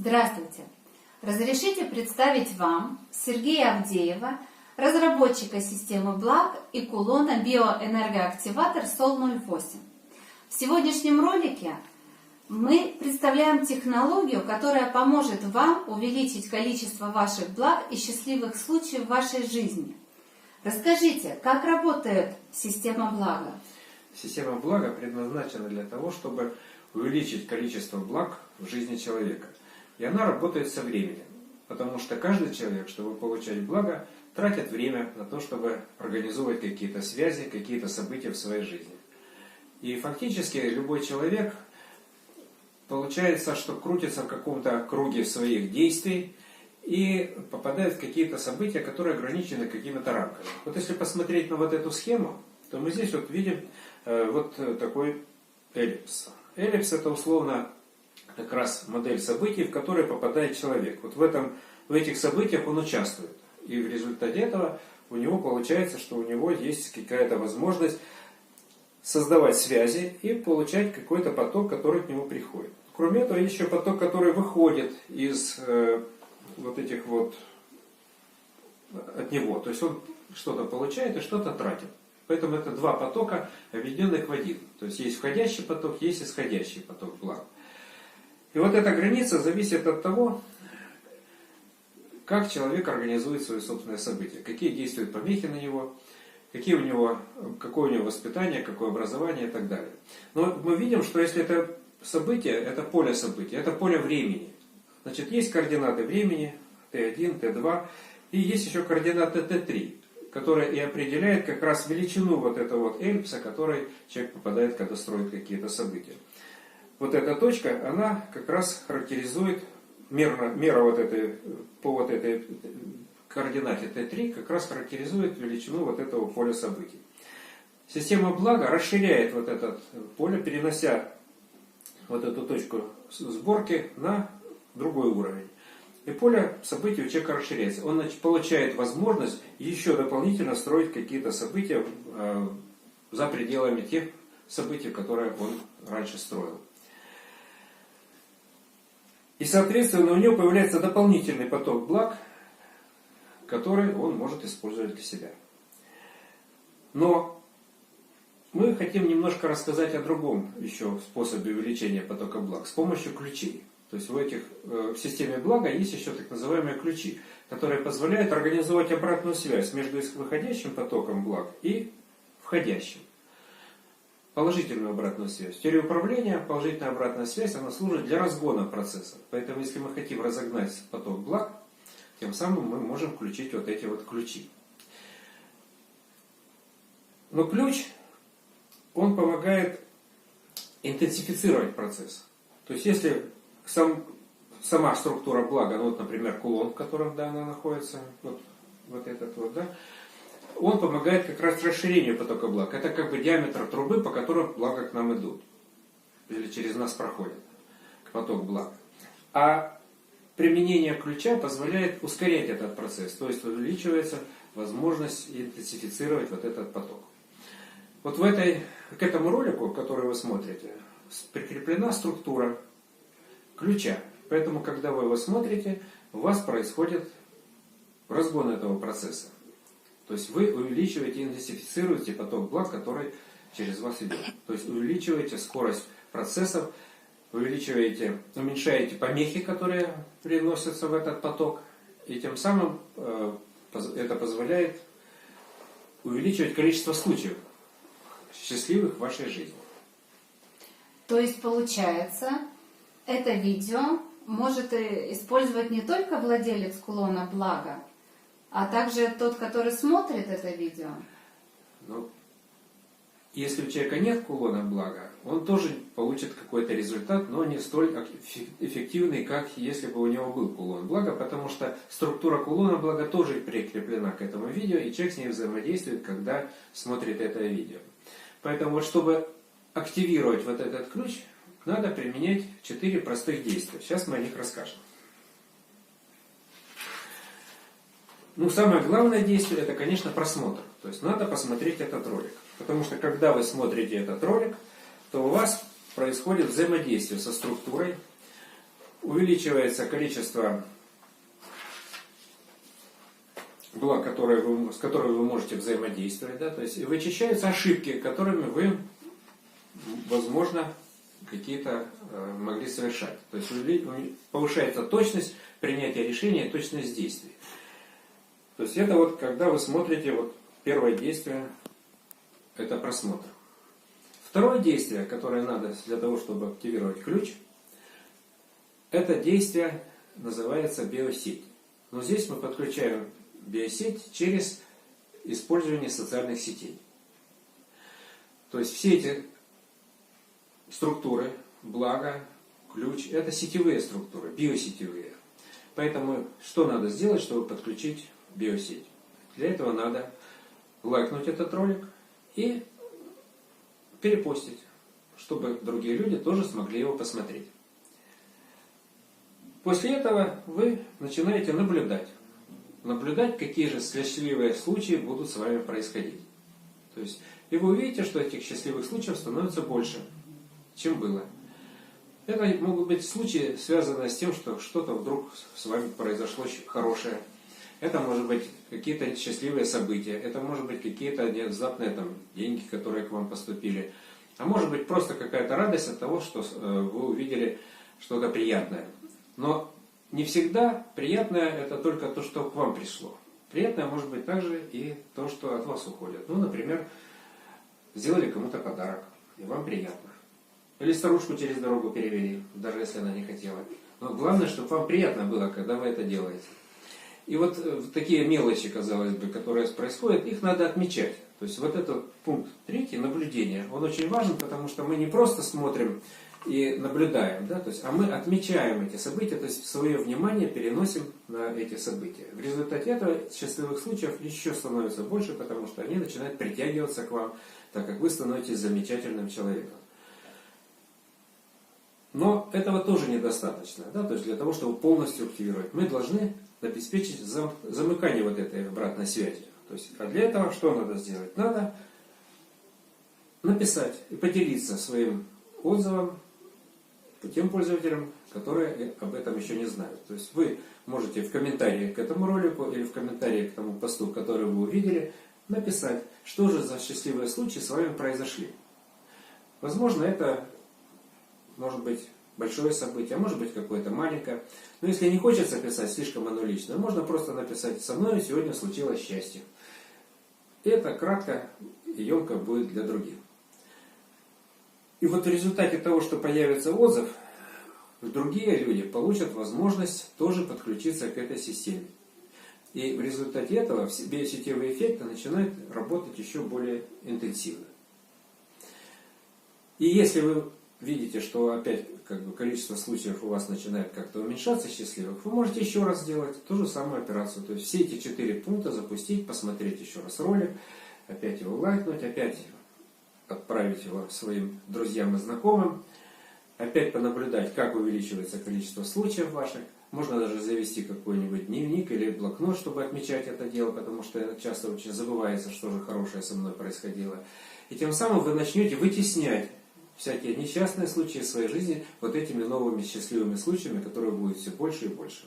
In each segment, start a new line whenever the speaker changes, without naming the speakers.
Здравствуйте! Разрешите представить вам Сергея Авдеева, разработчика системы благ и кулона биоэнергоактиватор Sol08. В сегодняшнем ролике мы представляем технологию, которая поможет вам увеличить количество ваших благ и счастливых случаев в вашей жизни. Расскажите, как работает система блага?
Система блага предназначена для того, чтобы увеличить количество благ в жизни человека. И она работает со временем, потому что каждый человек, чтобы получать благо, тратит время на то, чтобы организовывать какие-то связи, какие-то события в своей жизни. И фактически любой человек, получается, что крутится в каком-то круге своих действий и попадает в какие-то события, которые ограничены какими-то рамками. Вот если посмотреть на вот эту схему, то мы здесь вот видим вот такой эллипс. Эллипс — это условно как раз модель событий, в которые попадает человек. Вот в этих событиях он участвует. И в результате этого у него получается, что у него есть какая-то возможность создавать связи и получать какой-то поток, который к нему приходит. Кроме этого, есть еще поток, который выходит из вот этих вот от него. То есть он что-то получает и что-то тратит. Поэтому это два потока, объединенных в один. То есть есть входящий поток, есть исходящий поток благ. И вот эта граница зависит от того, как человек организует свои собственные события, какие действуют помехи на него, какое у него воспитание, какое образование и так далее. Но мы видим, что если это событие, это поле событий, это поле времени. Значит, есть координаты времени, Т1, Т2, и есть еще координаты Т3, которая и определяет как раз величину вот этого вот эллипса, который человек попадает, когда строит какие-то события. Вот эта точка, она как раз характеризует, мера вот этой, по вот этой координате Т3 как раз характеризует величину вот этого поля событий. Система блага расширяет вот это поле, перенося вот эту точку сборки на другой уровень. И поле событий у человека расширяется. Он получает возможность еще дополнительно строить какие-то события за пределами тех событий, которые он раньше строил. И, соответственно, у него появляется дополнительный поток благ, который он может использовать для себя. Но мы хотим немножко рассказать о другом еще способе увеличения потока благ с помощью ключей. То есть в системе блага есть еще так называемые ключи, которые позволяют организовать обратную связь между выходящим потоком благ и входящим. Положительную обратную связь. В теории управления положительная обратная связь, она служит для разгона процесса. Поэтому если мы хотим разогнать поток благ, тем самым мы можем включить вот эти вот ключи. Но ключ, он помогает интенсифицировать процесс. То есть если сама структура блага, ну вот, например, кулон, в котором она находится, вот этот вот, да, он помогает как раз расширению потока благ. Это как бы диаметр трубы, по которой блага к нам идут. Или через нас проходит поток благ. А применение ключа позволяет ускорять этот процесс. То есть увеличивается возможность интенсифицировать вот этот поток. Вот к этому ролику, который вы смотрите, прикреплена структура ключа. Поэтому, когда вы его смотрите, у вас происходит разгон этого процесса. То есть вы увеличиваете, интенсифицируете поток благ, который через вас идет. То есть увеличиваете скорость процессов, уменьшаете помехи, которые приносятся в этот поток. И тем самым это позволяет увеличивать количество случаев счастливых в вашей жизни.
То есть получается, это видео может использовать не только владелец кулона блага, а также тот, который смотрит это видео?
Ну, если у человека нет кулона блага, он тоже получит какой-то результат, но не столь эффективный, как если бы у него был кулон блага, потому что структура кулона блага тоже прикреплена к этому видео, и человек с ней взаимодействует, когда смотрит это видео. Поэтому вот чтобы активировать вот этот ключ, надо применять 4 простых действия. Сейчас мы о них расскажем. Ну, самое главное действие, это, конечно, просмотр. То есть надо посмотреть этот ролик. Потому что, когда вы смотрите этот ролик, то у вас происходит взаимодействие со структурой, увеличивается количество благ, с которыми вы можете взаимодействовать, да, то есть вычищаются ошибки, которыми вы, возможно, какие-то могли совершать. То есть повышается точность принятия решения, точность действий. То есть это вот когда вы смотрите, вот первое действие, это просмотр. Второе действие, которое надо для того, чтобы активировать ключ, это действие называется биосеть. Но здесь мы подключаем биосеть через использование социальных сетей. То есть все эти структуры, благо, ключ, это сетевые структуры, биосетевые. Поэтому что надо сделать, чтобы подключить биосеть? Для этого надо лайкнуть этот ролик и перепостить, чтобы другие люди тоже смогли его посмотреть. После этого вы начинаете наблюдать, какие же счастливые случаи будут с вами происходить. То есть, и вы увидите, что этих счастливых случаев становится больше, чем было. Это могут быть случаи, связанные с тем, что что-то вдруг с вами произошло хорошее. Это может быть какие-то счастливые события, это может быть какие-то внезапные деньги, которые к вам поступили. А может быть просто какая-то радость от того, что вы увидели что-то приятное. Но не всегда приятное это только то, что к вам пришло. Приятное может быть также и то, что от вас уходит. Ну, например, сделали кому-то подарок, и вам приятно. Или старушку через дорогу перевели, даже если она не хотела. Но главное, чтобы вам приятно было, когда вы это делаете. И вот такие мелочи, казалось бы, которые происходят, их надо отмечать. То есть вот этот пункт 3, наблюдение, он очень важен, потому что мы не просто смотрим и наблюдаем, да, то есть, а мы отмечаем эти события, то есть свое внимание переносим на эти события. В результате этого счастливых случаев еще становится больше, потому что они начинают притягиваться к вам, так как вы становитесь замечательным человеком. Но этого тоже недостаточно, да, то есть для того, чтобы полностью активировать, мы должны обеспечить замыкание вот этой обратной связи. То есть, а для этого что надо сделать? Надо написать и поделиться своим отзывом тем пользователям, которые об этом еще не знают. То есть вы можете в комментарии к этому ролику или в комментарии к тому посту, который вы увидели, написать, что же за счастливые случаи с вами произошли. Возможно, это может быть большое событие, а может быть какое-то маленькое. Но если не хочется писать слишком оно личное, можно просто написать: «Со мной сегодня случилось счастье». И это кратко и емко будет для других. И вот в результате того, что появится отзыв, другие люди получат возможность тоже подключиться к этой системе. И в результате этого биосетевые эффекты начинают работать еще более интенсивно. И если вы видите, что опять количество случаев у вас начинает как-то уменьшаться счастливых, вы можете еще раз сделать ту же самую операцию. То есть все эти 4 пункта запустить, посмотреть еще раз ролик, опять его лайкнуть, опять отправить его своим друзьям и знакомым, опять понаблюдать, как увеличивается количество случаев ваших. Можно даже завести какой-нибудь дневник или блокнот, чтобы отмечать это дело, потому что часто очень забывается, что же хорошее со мной происходило. И тем самым вы начнете вытеснять всякие несчастные случаи в своей жизни вот этими новыми счастливыми случаями, которые будут все больше и больше.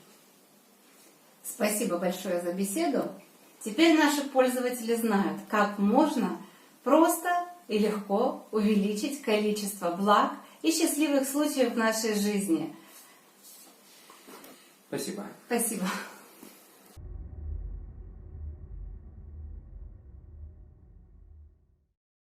Спасибо большое за беседу. Теперь наши пользователи знают, как можно просто и легко увеличить количество благ и счастливых случаев в нашей жизни.
Спасибо.
Спасибо.